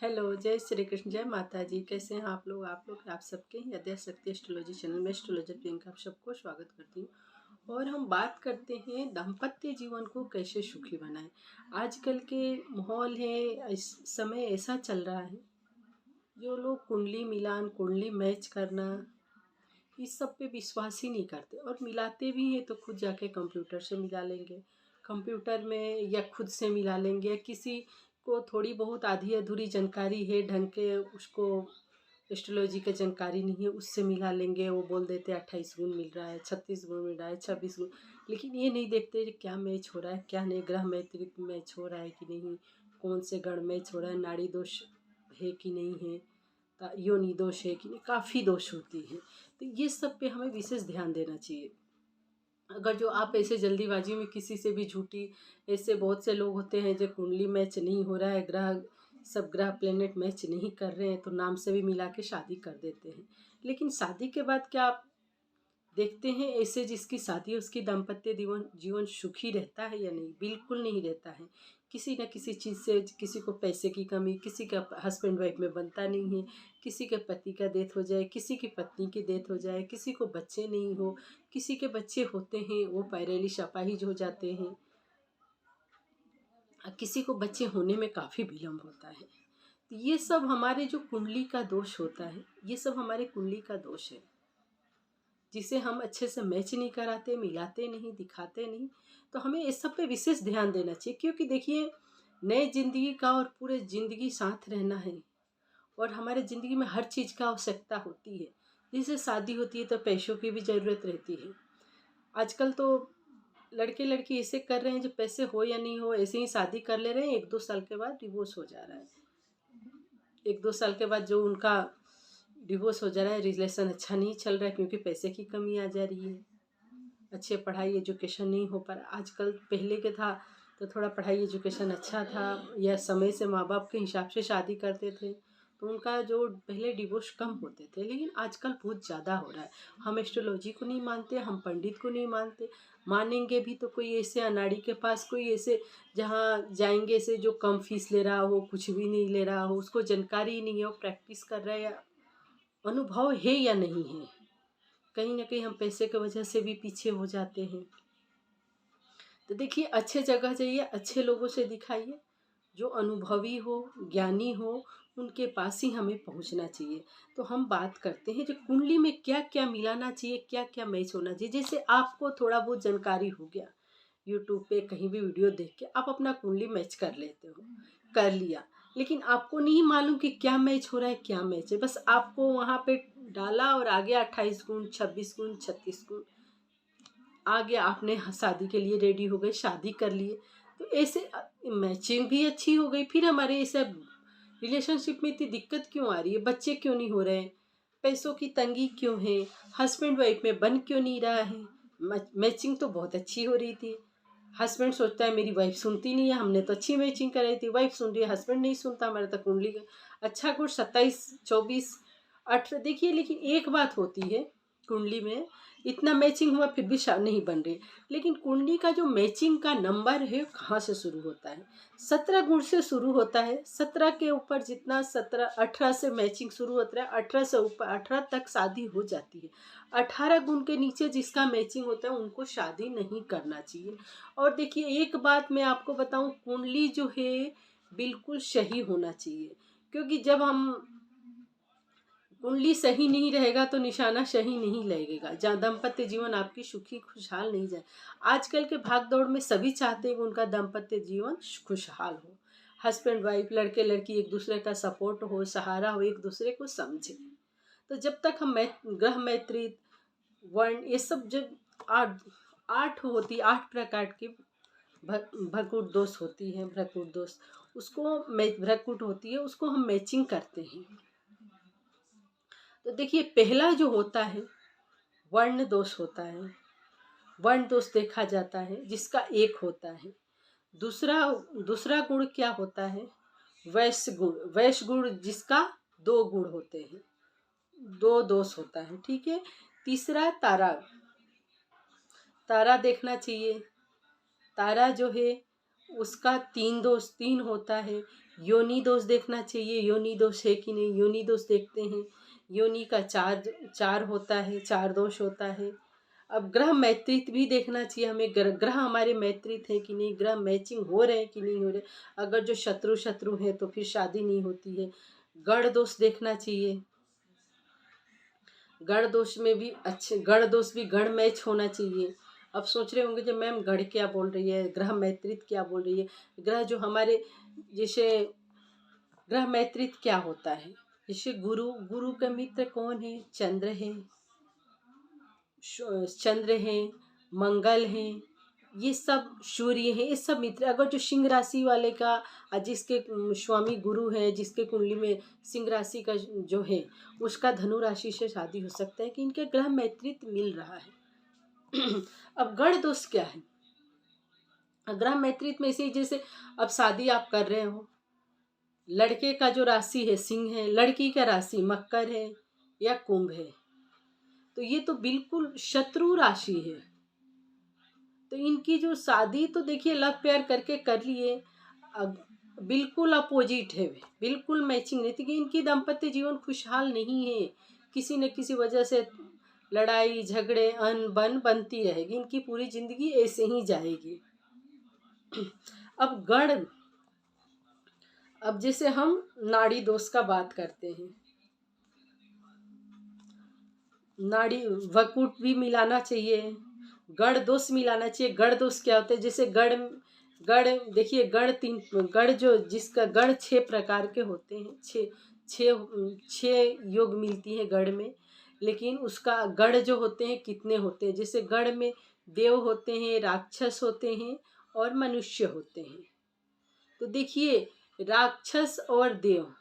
Hello, जय श्री कृष्ण, जय माता जी। कैसे हैं आप लोग? आप सबके यदि शक्ति एस्ट्रोलॉजी चैनल में एस्ट्रोलॉजर प्रियंका आप सबको स्वागत करती हूँ। और हम बात करते हैं दाम्पत्य जीवन को कैसे सुखी बनाएं। आजकल के माहौल है, इस समय ऐसा चल रहा है, जो लोग कुंडली मिलान, कुंडली मैच करना, इस सब पे विश्वास ही नहीं करते। और मिलाते भी हैं तो खुद जाके कंप्यूटर से मिला लेंगे, कंप्यूटर में या खुद से मिला लेंगे, या किसी को थोड़ी बहुत आधी अधूरी जानकारी है, ढंग के उसको एस्ट्रोलॉजी की जानकारी नहीं है, उससे मिला लेंगे। वो बोल देते हैं 28 गुण मिल रहा है, 36 गुण मिल रहा है, 26 गुण। लेकिन ये नहीं देखते कि क्या मैच हो रहा है, क्या नहीं, ग्रह मैत्रिक मैच हो रहा है कि नहीं, कौन से गण मैच हो रहा है, नाड़ी दोष है कि नहीं है, योनि दोष है कि नहीं, काफ़ी दोष होती है। तो ये सब पे हमें विशेष ध्यान देना चाहिए। अगर जो आप ऐसे जल्दीबाजी में किसी से भी झूठी, ऐसे बहुत से लोग होते हैं जो कुंडली मैच नहीं हो रहा है, सब ग्रह प्लेनेट मैच नहीं कर रहे हैं, तो नाम से भी मिला के शादी कर देते हैं। लेकिन शादी के बाद क्या आप देखते हैं ऐसे जिसकी शादी है उसकी दाम्पत्य जीवन जीवन सुखी रहता है या नहीं? बिल्कुल नहीं रहता है। किसी न किसी चीज़ से, किसी को पैसे की कमी, किसी का हस्बैंड वाइफ में बनता नहीं है, किसी के पति का डेथ हो जाए, किसी की पत्नी की डेथ हो जाए, किसी को बच्चे नहीं हो, किसी के बच्चे होते हैं वो पैरेलिस अपाहिज हो जाते हैं, किसी को बच्चे होने में काफ़ी विलम्ब होता है। तो ये सब हमारे जो कुंडली का दोष होता है, ये सब हमारे कुंडली का दोष है, जिसे हम अच्छे से मैच नहीं कराते, मिलाते नहीं, दिखाते नहीं। तो हमें इस सब पे विशेष ध्यान देना चाहिए, क्योंकि देखिए, नए ज़िंदगी का और पूरे ज़िंदगी साथ रहना है, और हमारे ज़िंदगी में हर चीज़ का आवश्यकता होती है। जैसे शादी होती है तो पैसों की भी ज़रूरत रहती है। आजकल तो लड़के लड़की ऐसे कर रहे हैं, जो पैसे हो या नहीं हो ऐसे ही शादी कर ले रहे हैं, 1-2 साल के बाद डिवोर्स हो जा रहा है। 1-2 साल के बाद जो उनका डिवोर्स हो जा रहा है, रिलेशन अच्छा नहीं चल रहा है, क्योंकि पैसे की कमी आ जा रही है, अच्छे पढ़ाई एजुकेशन नहीं हो पा रहा। आजकल पहले के था तो थोड़ा पढ़ाई एजुकेशन अच्छा था, या समय से माँ बाप के हिसाब से शादी करते थे, तो उनका जो पहले डिवोर्स कम होते थे। लेकिन आजकल बहुत ज़्यादा हो रहा है। हम एस्ट्रोलॉजी को नहीं मानते, हम पंडित को नहीं मानते, मानेंगे भी तो कोई ऐसे अनाड़ी के पास, कोई ऐसे जहाँ जाएंगे से जो कम फीस ले रहा हो, कुछ भी नहीं ले रहा हो, उसको जानकारी ही नहीं है, वो प्रैक्टिस कर रहा है या अनुभव है या नहीं है। कहीं ना कहीं हम पैसे की वजह से भी पीछे हो जाते हैं। तो देखिए, अच्छे जगह जाइए, अच्छे लोगों से दिखाइए, जो अनुभवी हो, ज्ञानी हो, उनके पास ही हमें पहुंचना चाहिए। तो हम बात करते हैं जो कुंडली में क्या क्या मिलाना चाहिए, क्या क्या मैच होना चाहिए। जैसे आपको थोड़ा बहुत जानकारी हो गया, यूट्यूब पे कहीं भी वीडियो देख के आप अपना कुंडली मैच कर लेते हो, कर लिया, लेकिन आपको नहीं मालूम कि क्या मैच हो रहा है, क्या मैच है। बस आपको वहाँ पे डाला और आ गया 28 गुण, 26 गुण, 36 गुण आ गया, आपने शादी के लिए रेडी हो गए, शादी कर लिए। तो ऐसे मैचिंग भी अच्छी हो गई। फिर हमारे ऐसे रिलेशनशिप में इतनी दिक्कत क्यों आ रही है, बच्चे क्यों नहीं हो रहे हैं, पैसों की तंगी क्यों है, हस्बैंड वाइफ में बन क्यों नहीं रहा है। मैचिंग तो बहुत अच्छी हो रही थी, हस्बैंड सोचता है मेरी वाइफ सुनती नहीं है, हमने तो अच्छी मैचिंग कराई थी, वाइफ सुन रही है, हस्बैंड नहीं सुनता, हमारा तो कुंडली अच्छा गुण 27, 24, 18। देखिए, लेकिन एक बात होती है, कुंडली में इतना मैचिंग हुआ फिर भी नहीं बन रही। लेकिन कुंडली का जो मैचिंग का नंबर है कहाँ से शुरू होता है? 17 गुण से शुरू होता है। 17 के ऊपर जितना, 17, 18 से मैचिंग शुरू होता है, 18 से ऊपर, 18 तक शादी हो जाती है। 18 गुण के नीचे जिसका मैचिंग होता है उनको शादी नहीं करना चाहिए। और देखिए, एक बात मैं आपको बताऊं, कुंडली जो है बिल्कुल सही होना चाहिए, क्योंकि जब हम कुंडली सही नहीं रहेगा तो निशाना सही नहीं लगेगा, जहाँ दाम्पत्य जीवन आपकी सुखी खुशहाल नहीं जाए। आजकल के भाग दौड़ में सभी चाहते हैं कि उनका दाम्पत्य जीवन खुशहाल हो, हस्बैंड वाइफ, लड़के लड़की एक दूसरे का सपोर्ट हो, सहारा हो, एक दूसरे को समझे। तो जब तक हम ग्रह मैत्री, वर्ण, ये सब जब आठ आठ होती, 8 प्रकार की भ्रकुट दोष होती है, भ्रकुट दोष, उसको भ्रकुट होती है, उसको हम मैचिंग करते हैं। तो देखिए, पहला जो होता है वर्ण दोष होता है, वर्ण दोष देखा जाता है जिसका एक होता है। दूसरा दूसरा गुण क्या होता है? वैश्य गुण, वैश्य गुण जिसका 2 गुण होते हैं, 2 दोष होता है, ठीक है। तीसरा तारा, तारा देखना चाहिए। तारा जो है उसका 3 दोष, 3 होता है। योनि दोष देखना चाहिए, योनि दोष है कि नहीं, योनि दोष देखते हैं। योनि का चार चार होता है, चार दोष होता है। अब ग्रह मैत्रित्व भी देखना चाहिए हमें, ग्रह हमारे मैत्रित है कि नहीं, ग्रह मैचिंग हो रहे हैं कि नहीं हो रहे। अगर जो शत्रु शत्रु है तो फिर शादी नहीं होती है। गढ़ दोष देखना चाहिए, गढ़ दोष में भी अच्छे, गढ़ दोष भी गढ़ मैच होना चाहिए। अब सोच रहे होंगे जब मैम गढ़ क्या बोल रही है, ग्रह मैत्रित्व क्या बोल रही है। ग्रह जो हमारे, जैसे ग्रह मैत्रित्व क्या होता है, जैसे गुरु, गुरु का मित्र कौन है, चंद्र है, चंद्र है, मंगल है, ये सब सूर्य है, ये सब मित्र। अगर जो सिंह राशि वाले का, जिसके स्वामी गुरु है, जिसके कुंडली में सिंह राशि का जो है, उसका धनु राशि से शादी हो सकता है कि इनके ग्रह मैत्रित्व मिल रहा है। अब गढ़ दोष क्या है, ग्रह मैत्रित्व में इसे, जैसे अब शादी आप कर रहे हो, लड़के का जो राशि है सिंह है, लड़की का राशि मकर है या कुंभ है, तो ये तो बिल्कुल शत्रु राशि है। तो इनकी जो शादी तो देखिए लव प्यार करके कर लिए, अब बिल्कुल अपोजिट है, बिल्कुल मैचिंग नहीं थी कि इनकी दाम्पत्य जीवन खुशहाल नहीं है। किसी न किसी वजह से लड़ाई झगड़े अन बन बनती रहेगी, इनकी पूरी जिंदगी ऐसे ही जाएगी। अब गढ़, अब जैसे हम नाड़ी दोष का बात करते हैं, नाड़ी वकुट भी मिलाना चाहिए, गढ़ दोष मिलाना चाहिए। गढ़ दोष क्या होता है, जैसे गढ़, गढ़ देखिए गढ़ तीन, गढ़ जो जिसका गढ़ 6 प्रकार के होते हैं, छः योग मिलती है गढ़ में, लेकिन उसका गढ़ जो होते हैं कितने होते हैं, जैसे गढ़ में देव होते हैं, राक्षस होते हैं और मनुष्य होते हैं। तो देखिए राक्षस और देव,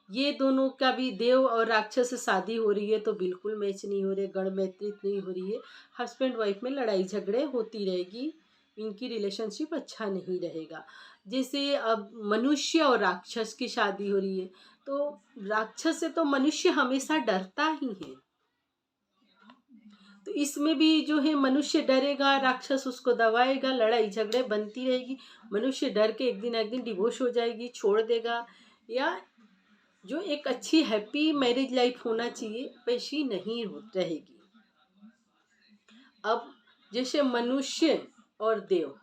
ये दोनों का भी, देव और राक्षस से शादी हो रही है तो बिल्कुल मैच नहीं हो रहे, गढ़ मैत्रित नहीं हो रही है, हस्बैंड वाइफ में लड़ाई झगड़े होती रहेगी, इनकी रिलेशनशिप अच्छा नहीं रहेगा। जैसे अब मनुष्य और राक्षस की शादी हो रही है, तो राक्षस से तो मनुष्य हमेशा डरता ही है, तो इसमें भी जो है मनुष्य डरेगा, राक्षस उसको दबाएगा, लड़ाई झगड़े बनती रहेगी, मनुष्य डर के एक दिन डिवोर्स हो जाएगी, छोड़ देगा, या जो एक अच्छी हैप्पी मैरिज लाइफ होना चाहिए वैसी नहीं हो रहेगी। अब जैसे मनुष्य और देव,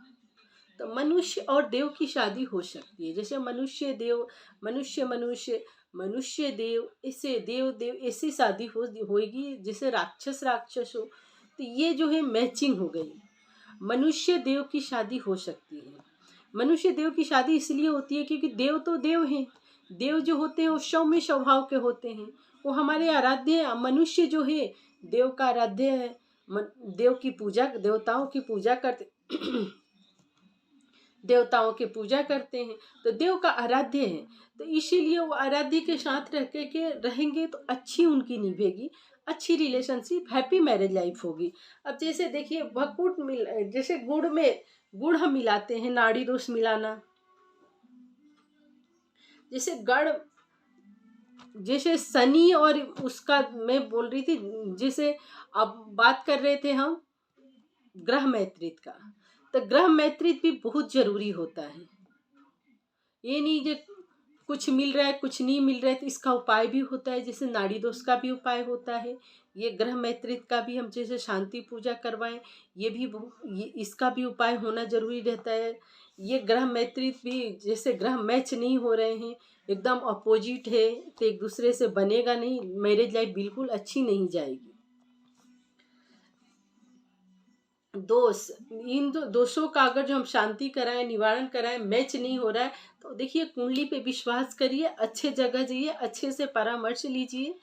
तो मनुष्य और देव की शादी हो सकती है, जैसे मनुष्य देव, मनुष्य मनुष्य, मनुष्य देव, ऐसे देव देव, ऐसी शादी होगी जैसे राक्षस राक्षस हो, तो ये जो है मैचिंग हो गई। मनुष्य देव की शादी हो सकती है। मनुष्य देव की शादी इसलिए होती है क्योंकि देव तो देव हैं, देव जो होते हैं वो सौम्य स्वभाव के होते हैं, वो हमारे आराध्य, मनुष्य जो है देव का आराध्य है, देव की पूजा, देवताओं की पूजा करते देवताओं की पूजा करते हैं, तो देव का आराध्य है, तो इसीलिए वो आराध्य के साथ रह के रहेंगे तो अच्छी उनकी निभेगी, अच्छी रिलेशनशिप, हैप्पी मैरिज लाइफ होगी। अब जैसे देखिए वकुट मिल, जैसे गुड़ में गुड़ हम मिलाते हैं, नाड़ी दोष मिलाना, जैसे गढ़, जैसे शनि और उसका मैं बोल रही थी, जैसे अब बात कर रहे थे हम ग्रह मैत्रित का, तो ग्रह मैत्रित भी बहुत जरूरी होता है। ये नहीं जो कुछ मिल रहा है कुछ नहीं मिल रहा है, तो इसका उपाय भी होता है, जैसे नाड़ी दोष का भी उपाय होता है, ये ग्रह मैत्रित का भी हम जैसे शांति पूजा करवाएं, ये भी ये इसका भी उपाय होना जरूरी रहता है। ये ग्रह मैत्रित भी, जैसे ग्रह मैच नहीं हो रहे हैं, एकदम अपोजिट है, तो एक दूसरे से बनेगा नहीं, मैरिज लाइफ बिल्कुल अच्छी नहीं जाएगी। दोष, इन दोषों का अगर जो हम शांति कराएं, निवारण कराएं, मैच नहीं हो रहा है, तो देखिए कुंडली पे विश्वास करिए, अच्छे जगह जाइए, अच्छे से परामर्श लीजिए,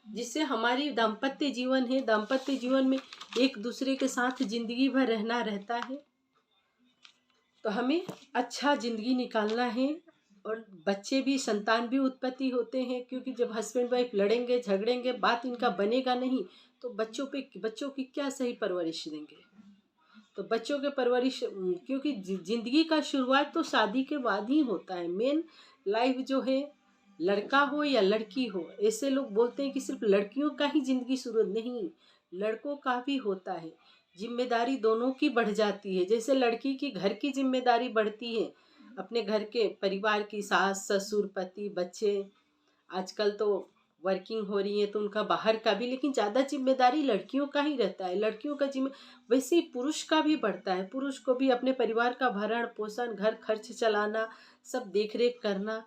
जिससे हमारी दाम्पत्य जीवन है, दाम्पत्य जीवन में एक दूसरे के साथ जिंदगी भर रहना रहता है, तो हमें अच्छा जिंदगी निकालना है। और बच्चे भी, संतान भी उत्पत्ति होते हैं, क्योंकि जब हस्बैंड वाइफ लड़ेंगे झगड़ेंगे, बात इनका बनेगा नहीं, तो बच्चों की क्या सही परवरिश देंगे। तो बच्चों के परवरिश, क्योंकि जिंदगी का शुरुआत तो शादी के बाद ही होता है, मेन लाइफ जो है, लड़का हो या लड़की हो, ऐसे लोग बोलते हैं कि सिर्फ लड़कियों का ही जिंदगी शुरू, नहीं, लड़कों का भी होता है, जिम्मेदारी दोनों की बढ़ जाती है। जैसे लड़की की घर की जिम्मेदारी बढ़ती है, अपने घर के परिवार की सास ससुर पति बच्चे, आजकल तो वर्किंग हो रही है तो उनका बाहर का भी, लेकिन ज़्यादा जिम्मेदारी लड़कियों का ही रहता है। लड़कियों का जिम्मे वैसे ही पुरुष का भी बढ़ता है, पुरुष को भी अपने परिवार का भरण पोषण घर खर्च चलाना सब देख रेख करना।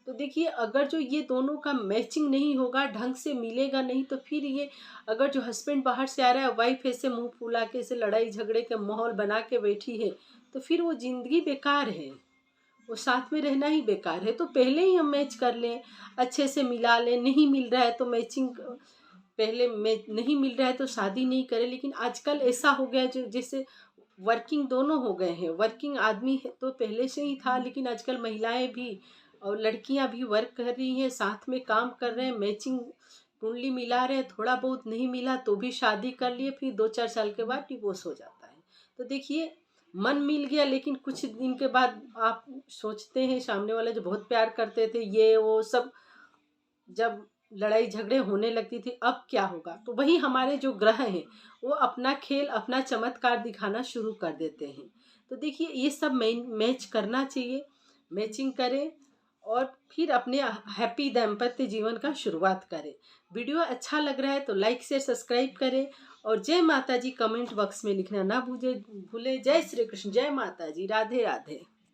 तो देखिए अगर जो ये दोनों का मैचिंग नहीं होगा, ढंग से मिलेगा नहीं, तो फिर ये अगर जो हस्बैंड बाहर से आ रहा है, वाइफ ऐसे मुंह फुला के ऐसे लड़ाई झगड़े के माहौल बना के बैठी है, तो फिर वो जिंदगी बेकार है, वो साथ में रहना ही बेकार है। तो पहले ही हम मैच कर लें, अच्छे से मिला लें, नहीं मिल रहा है तो मैचिंग पहले मैच नहीं मिल रहा है तो शादी नहीं करें। लेकिन आजकल ऐसा हो गया जो जैसे वर्किंग दोनों हो गए हैं, वर्किंग आदमी है तो पहले से ही था, लेकिन आजकल महिलाएं भी और लड़कियां भी वर्क कर रही हैं, साथ में काम कर रहे हैं, मैचिंग कुंडली मिला रहे हैं, थोड़ा बहुत नहीं मिला तो भी शादी कर लिए, फिर 2-4 साल के बाद डिवोर्स हो जाता है। तो देखिए मन मिल गया, लेकिन कुछ दिन के बाद आप सोचते हैं सामने वाले जो बहुत प्यार करते थे ये वो सब, जब लड़ाई झगड़े होने लगती थी अब क्या होगा। तो वही हमारे जो ग्रह हैं वो अपना खेल अपना चमत्कार दिखाना शुरू कर देते हैं। तो देखिए ये सब मैच करना चाहिए, मैचिंग करें और फिर अपने हैप्पी दाम्पत्य जीवन का शुरुआत करें। वीडियो अच्छा लग रहा है तो लाइक शेयर सब्सक्राइब करें और जय माता जी कमेंट बॉक्स में लिखना ना भूले। जय श्री कृष्ण, जय माता जी, राधे राधे।